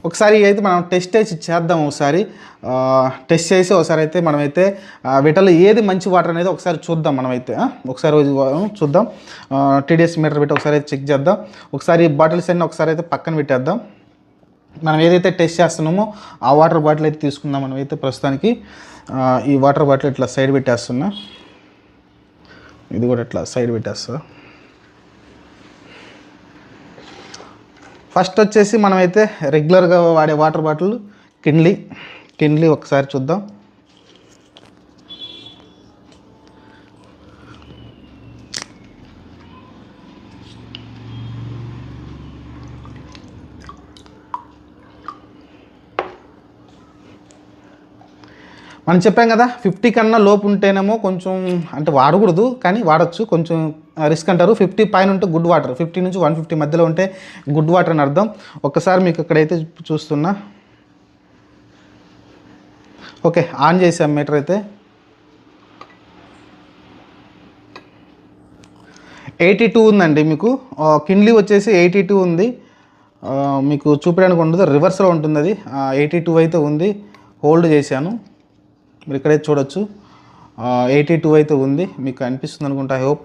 ఒకసారి అయితే మనం టెస్ట్ చేసి చేద్దాం. ఒకసారి టెస్ట్ చేసి ఒకసారి అయితే మనమైతే వీటిలో ఏది మంచి వాటర్ అనేది ఒకసారి చూద్దాం. మనమైతే ఒకసారి చూద్దాం. టీడీఎస్ మీటర్ పెట్టి ఒకసారి అయితే చెక్ చేద్దాం. ఒకసారి బాటిల్స్ అన్నీ ఒకసారి అయితే పక్కన పెట్టేద్దాం. మనం ఏదైతే టెస్ట్ చేస్తున్నామో ఆ వాటర్ బాటిల్ అయితే తీసుకుందాం. మనమైతే ప్రస్తుతానికి ఈ వాటర్ బాటిల్ ఇట్లా సైడ్ పెట్టేస్తున్నా, ఇది కూడా ఇట్లా సైడ్ పెట్టేస్తా. ఫస్ట్ వచ్చేసి మనమైతే రెగ్యులర్గా వాడే వాటర్ బాటిల్ కిన్లీ ఒకసారి చూద్దాం. మనం చెప్పాం కదా 50 కన్నా లోపు ఉంటేనేమో కొంచెం అంటే వాడకూడదు, కానీ వాడచ్చు, కొంచెం రిస్క్ అంటారు. 50 పైన ఉంటే గుడ్ వాటర్, 50 నుంచి 150 మధ్యలో ఉంటే గుడ్ వాటర్ అని అర్థం. ఒక్కసారి మీకు ఇక్కడైతే చూస్తున్నా. ఓకే, ఆన్ చేసాం మీటర్ అయితే. 82 ఉందండి. మీకు కిన్లీ వచ్చేసి 82 ఉంది. మీకు చూపించడానికి ఉండదు, రివర్స్లో ఉంటుంది అది. 82 అయితే ఉంది. హోల్డ్ చేశాను, మీరు ఇక్కడైతే చూడొచ్చు. 82 అయితే ఉంది, మీకు అనిపిస్తుంది అనుకుంటా. I hope.